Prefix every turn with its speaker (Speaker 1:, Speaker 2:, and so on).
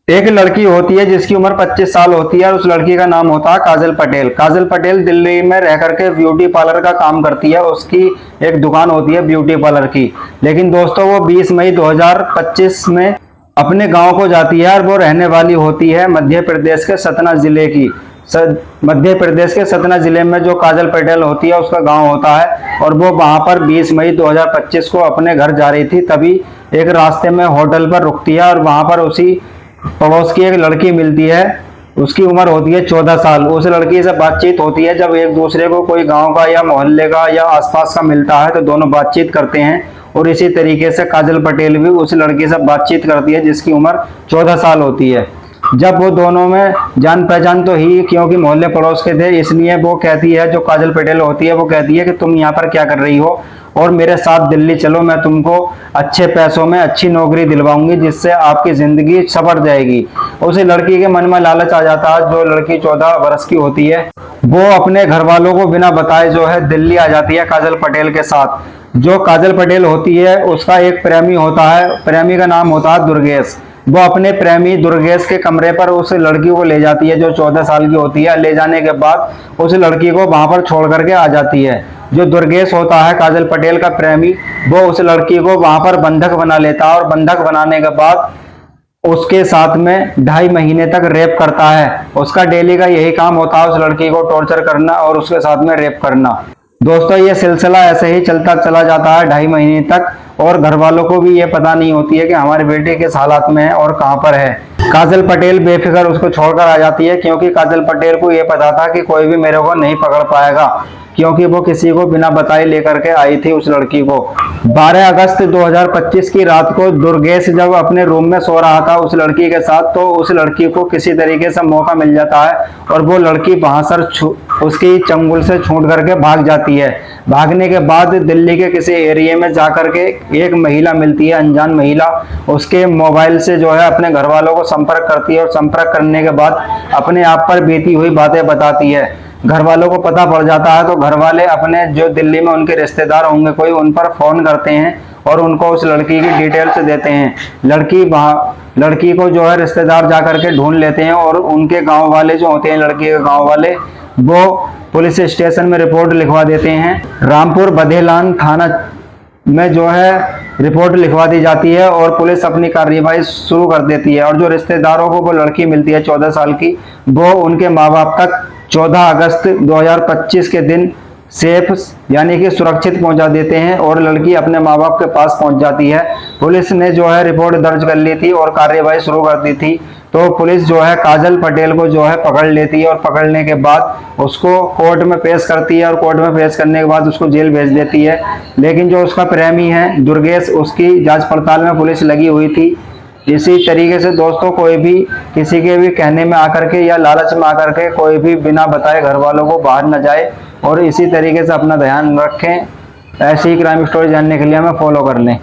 Speaker 1: एक लड़की होती है जिसकी उम्र 25 साल होती है और उस लड़की का नाम होता है काजल पटेल। काजल पटेल दिल्ली में रह करके ब्यूटी पार्लर का काम करती है। उसकी एक दुकान होती है ब्यूटी पार्लर की। लेकिन दोस्तों वो 20 मई 2025 में अपने गांव को जाती है और वो रहने वाली होती है मध्य प्रदेश के सतना जिले की। मध्य प्रदेश के सतना जिले में जो काजल पटेल होती है उसका गांव होता है और वो वहां पर 20 मई 2025 को अपने घर जा रही थी। तभी एक रास्ते में होटल पर रुकती है और वहां पर उसी पड़ोस की एक लड़की मिलती है। उसकी उम्र होती है 14 साल। उस लड़की से बातचीत होती है। जब एक दूसरे को कोई गांव का या मोहल्ले का या आसपास का मिलता है तो दोनों बातचीत करते हैं और इसी तरीके से काजल पटेल भी उस लड़की से बातचीत करती है जिसकी उम्र 14 साल होती है। जब वो दोनों में जान पहचान तो ही, क्योंकि मोहल्ले पड़ोस के थे, इसलिए वो कहती है, जो काजल पटेल होती है वो कहती है कि तुम यहाँ पर क्या कर रही हो और मेरे साथ दिल्ली चलो, मैं तुमको अच्छे पैसों में अच्छी नौकरी दिलवाऊंगी जिससे आपकी जिंदगी सवर जाएगी। उस लड़की के मन में लालच आ जाता है। जो लड़की 14 वर्ष की होती है वो अपने घर वालों को बिना बताए जो है दिल्ली आ जाती है काजल पटेल के साथ। जो काजल पटेल होती है उसका एक प्रेमी होता है, प्रेमी का नाम होता है दुर्गेश। वो अपने प्रेमी दुर्गेश के कमरे पर उस लड़की को ले जाती है जो 14 साल की होती है। ले जाने के बाद उस लड़की को वहां पर छोड़ करके आ जाती है। जो दुर्गेश होता है काजल पटेल का प्रेमी, वो उस लड़की को वहां पर बंधक बना लेता है और बंधक बनाने के बाद उसके साथ में 2.5 महीने तक रेप करता है। उसका डेली का यही काम होता है, उस लड़की को टॉर्चर करना और उसके साथ में रेप करना। दोस्तों ये सिलसिला ऐसे ही चलता चला जाता है 2.5 महीने तक और घर वालों को भी ये पता नहीं होती है कि हमारे बेटे किस हालात में है और कहां पर है। काजल पटेल बेफिक्र उसको छोड़कर आ जाती है, क्योंकि काजल पटेल को ये पता था कि कोई भी मेरे को नहीं पकड़ पाएगा, क्योंकि वो किसी को बिना बताए लेकर के आई थी उस लड़की को। 12 अगस्त 2025 की रात को दुर्गेश जब अपने रूम में सो रहा था उस लड़की के साथ, तो उस लड़की को किसी तरीके से मौका मिल जाता है और वो लड़की वहां से उसकी चंगुल से छूट करके भाग जाती है। भागने के बाद दिल्ली के किसी एरिया में जाकर के एक महिला मिलती है, अनजान महिला। उसके मोबाइल से जो है अपने घर वालों को संपर्क करती है और संपर्क करने के बाद अपने आप पर बीती हुई बातें बताती है। घर वालों को पता पड़ जाता है तो घर वाले अपने जो दिल्ली में उनके रिश्तेदार होंगे कोई, उन पर फोन करते हैं और उनको उस लड़की की डिटेल्स देते हैं। लड़की को जो है रिश्तेदार जाकर के ढूंढ लेते हैं और उनके गांव वाले जो होते हैं, लड़की के गांव वाले, वो पुलिस स्टेशन में रिपोर्ट लिखवा देते हैं। रामपुर बधेलान थाना में जो है रिपोर्ट लिखवा दी जाती है और पुलिस अपनी कार्रवाई शुरू कर देती है। और जो रिश्तेदारों को वो लड़की मिलती है 14 साल की, वो उनके माँ बाप तक 14 अगस्त 2025 के दिन सेफ यानी कि सुरक्षित पहुंचा देते हैं और लड़की अपने माँ बाप के पास पहुंच जाती है। पुलिस ने जो है रिपोर्ट दर्ज कर ली थी और कार्रवाई शुरू कर दी थी। तो पुलिस जो है काजल पटेल को जो है पकड़ लेती है और पकड़ने के बाद उसको कोर्ट में पेश करती है और कोर्ट में पेश करने के बाद उसको जेल भेज देती है। लेकिन जो उसका प्रेमी है दुर्गेश, उसकी जांच पड़ताल में पुलिस लगी हुई थी। इसी तरीके से दोस्तों कोई भी किसी के भी कहने में आकर के या लालच में आकर के कोई भी बिना बताए घर वालों को बाहर न जाए और इसी तरीके से अपना ध्यान रखें। ऐसी ही क्राइम स्टोरी जानने के लिए हमें फॉलो कर लें।